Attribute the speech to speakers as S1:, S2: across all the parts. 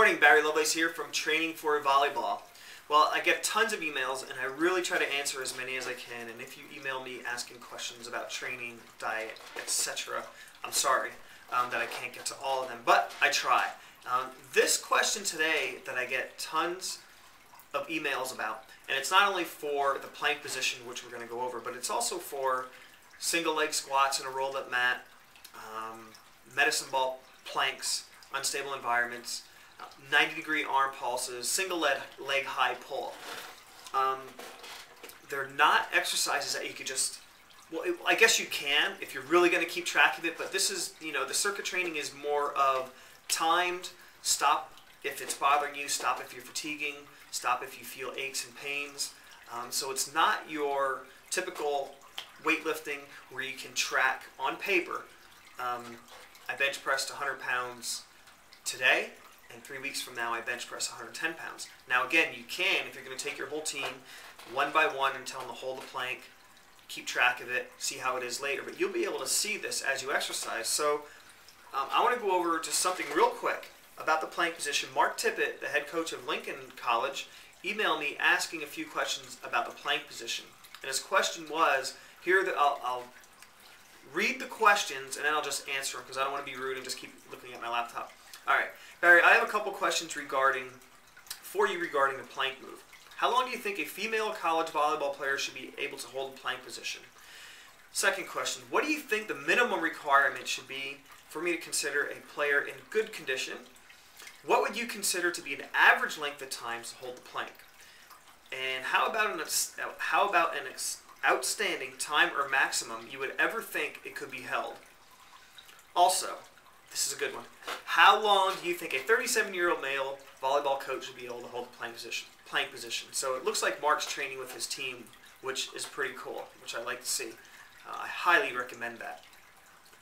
S1: morning, Barry Lovelace here from Training for Volleyball. Well, I get tons of emails and I really try to answer as many as I can, and if you email me asking questions about training, diet, etc., I'm sorry that I can't get to all of them, but I try. This question today that I get tons of emails about, and it's not only for the plank position, which we're going to go over, but it's also for single leg squats in a rolled up mat, medicine ball planks, unstable environments, 90-degree arm pulses, single leg high pull. They're not exercises that you could just, well, I guess you can if you're really going to keep track of it, but this is, the circuit training is more of timed, stop if it's bothering you, stop if you're fatiguing, stop if you feel aches and pains. So it's not your typical weightlifting where you can track on paper. I bench pressed 100 pounds today, and 3 weeks from now I bench press 110 pounds. Now again, you can, if you're going to take your whole team one by one and tell them to hold the plank, keep track of it, see how it is later, but you'll be able to see this as you exercise. So I want to go over just something real quick about the plank position. Mark Tippett, the head coach of Lincoln College, emailed me asking a few questions about the plank position. And his question was, I'll read the questions and then I'll just answer them because I don't want to be rude and just keep looking at my laptop. Alright, Barry, I have a couple questions regarding the plank move. How long do you think a female college volleyball player should be able to hold the plank position? Second question, what do you think the minimum requirement should be for me to consider a player in good condition? What would you consider to be an average length of time to hold the plank? And how about an outstanding time or maximum you would ever think it could be held? Also, this is a good one. How long do you think a 37-year-old male volleyball coach should be able to hold the plank position? So it looks like Mark's training with his team, which is pretty cool, which I like to see. I highly recommend that.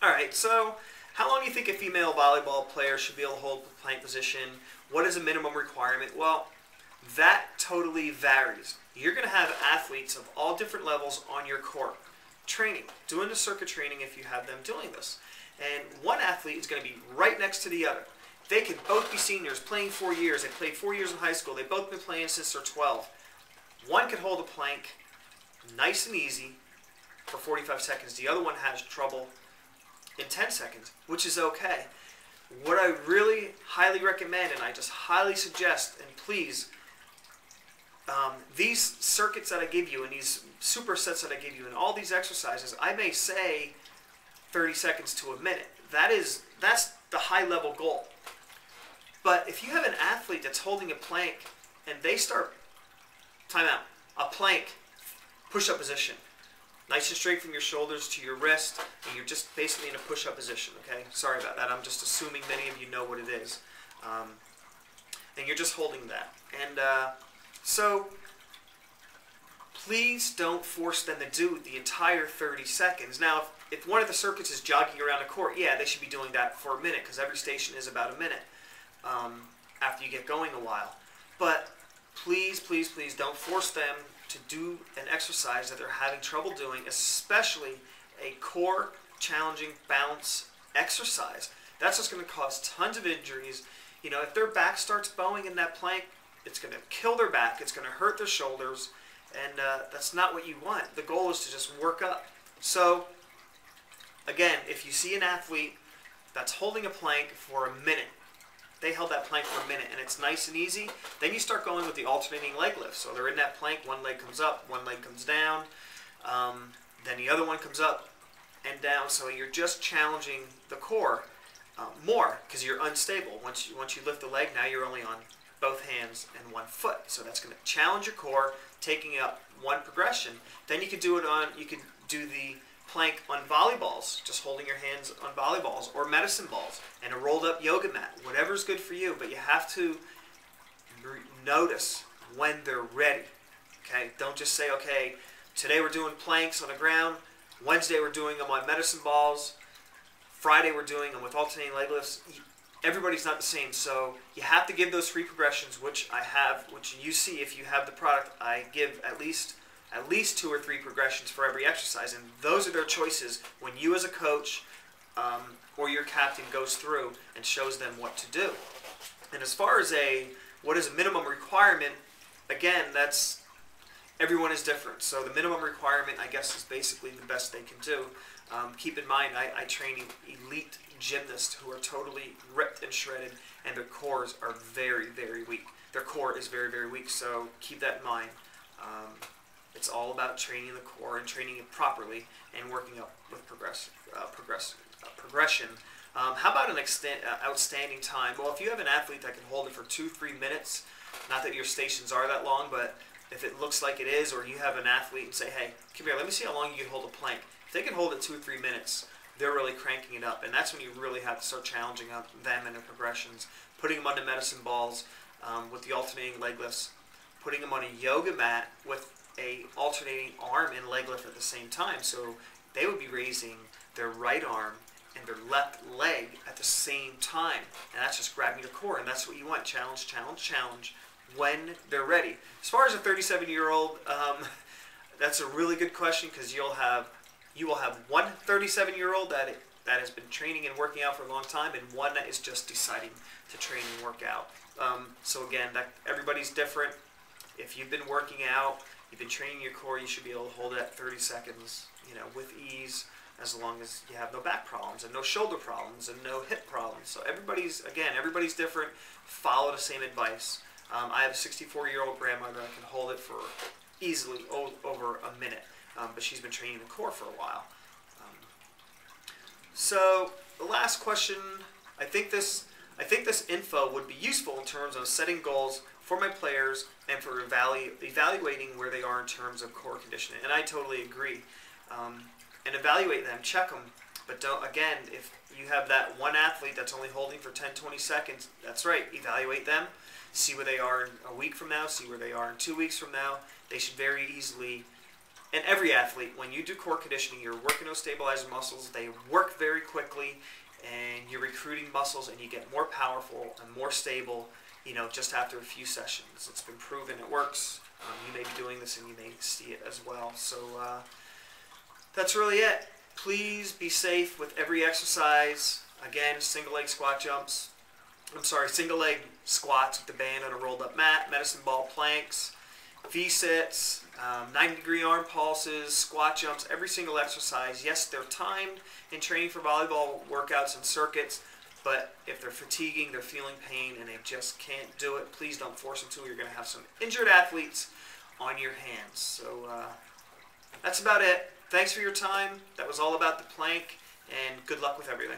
S1: Alright, so how long do you think a female volleyball player should be able to hold the plank position? What is a minimum requirement? Well, that totally varies. You're going to have athletes of all different levels on your court training, doing the circuit training if you have them doing this. And one athlete is going to be right next to the other. They could both be seniors, playing 4 years. They played 4 years in high school. They've both been playing since they're 12. One could hold a plank nice and easy for 45 seconds. The other one has trouble in 10 seconds, which is okay. What I really highly recommend, and I just highly suggest, and please, these circuits that I give you and these supersets that I give you and all these exercises, I may say 30 seconds to a minute. That's the high level goal. But if you have an athlete that's holding a plank and they start, timeout, a plank, push-up position, nice and straight from your shoulders to your wrist, and you're just basically in a push-up position, okay? Sorry about that. I'm just assuming many of you know what it is. And you're just holding that. And so please don't force them to do the entire 30 seconds. Now, if one of the circuits is jogging around the court, yeah, they should be doing that for a minute because every station is about a minute after you get going a while. But please, please, please don't force them to do an exercise that they're having trouble doing, especially a core challenging balance exercise. That's just going to cause tons of injuries. If their back starts bowing in that plank, it's going to kill their back, it's going to hurt their shoulders, and that's not what you want. The goal is to just work up. So again, if you see an athlete that's holding a plank for a minute, they held that plank for a minute and it's nice and easy, then you start going with the alternating leg lift. So they're in that plank, one leg comes up, one leg comes down, then the other one comes up and down. So you're just challenging the core more because you're unstable. Once you lift the leg, now you're only on both hands and one foot. So that's going to challenge your core, taking up one progression. Then you could do the plank on volleyballs, just holding your hands on volleyballs or medicine balls and a rolled up yoga mat, whatever's good for you, but you have to notice when they're ready. Okay, don't just say, okay, today we're doing planks on the ground, Wednesday we're doing them on medicine balls, Friday we're doing them with alternating leg lifts. Everybody's not the same, so you have to give those 3 progressions, which I have, which you see if you have the product. I give at least 2 or 3 progressions for every exercise, and those are their choices when you as a coach or your captain goes through and shows them what to do. And as far as what is a minimum requirement, again, everyone is different. So the minimum requirement, I guess, is basically the best they can do. Keep in mind, I train elite gymnasts who are totally ripped and shredded, and their cores are very, very weak. Their core is very, very weak, so keep that in mind. It's all about training the core and training it properly and working up with progression. How about an outstanding time? Well, if you have an athlete that can hold it for 2-3 minutes, not that your stations are that long, but if it looks like it is, or you have an athlete and say, hey, come here, let me see how long you can hold a plank. If they can hold it 2 or 3 minutes, they're really cranking it up. And that's when you really have to start challenging them and their progressions, putting them onto medicine balls with the alternating leg lifts, putting them on a yoga mat with a alternating arm and leg lift at the same time. So they would be raising their right arm and their left leg at the same time. And that's just grabbing your core, and that's what you want. Challenge, challenge, challenge when they're ready. As far as a 37-year-old, that's a really good question, because you will have one 37-year-old that has been training and working out for a long time, and one that is just deciding to train and work out. So again, everybody's different. If you've been working out, you've been training your core, you should be able to hold it at 30 seconds, with ease, as long as you have no back problems and no shoulder problems and no hip problems. So everybody's different. Follow the same advice. I have a 64-year-old grandmother that can hold it for easily over a minute, but she's been training the core for a while. So the last question, I think this info would be useful in terms of setting goals for my players and for evaluating where they are in terms of core conditioning. And I totally agree. And evaluate them, check them, but don't, again, if you have that one athlete that's only holding for 10-20 seconds, that's right, evaluate them, see where they are in a week from now, see where they are in 2 weeks from now. They should very easily, and every athlete, when you do core conditioning, you're working those stabilizer muscles, they work very quickly, and you're recruiting muscles, and you get more powerful and more stable, just after a few sessions. It's been proven it works. You may be doing this and you may see it as well. So that's really it. Please be safe with every exercise. Again, single leg squats with the band on a rolled up mat, medicine ball planks, V-sits, 90-degree arm pulses, squat jumps, every single exercise. Yes, they're timed in training for volleyball workouts and circuits, but if they're fatiguing, they're feeling pain, and they just can't do it, please don't force them to. You're going to have some injured athletes on your hands. So that's about it. Thanks for your time. That was all about the plank, and good luck with everything.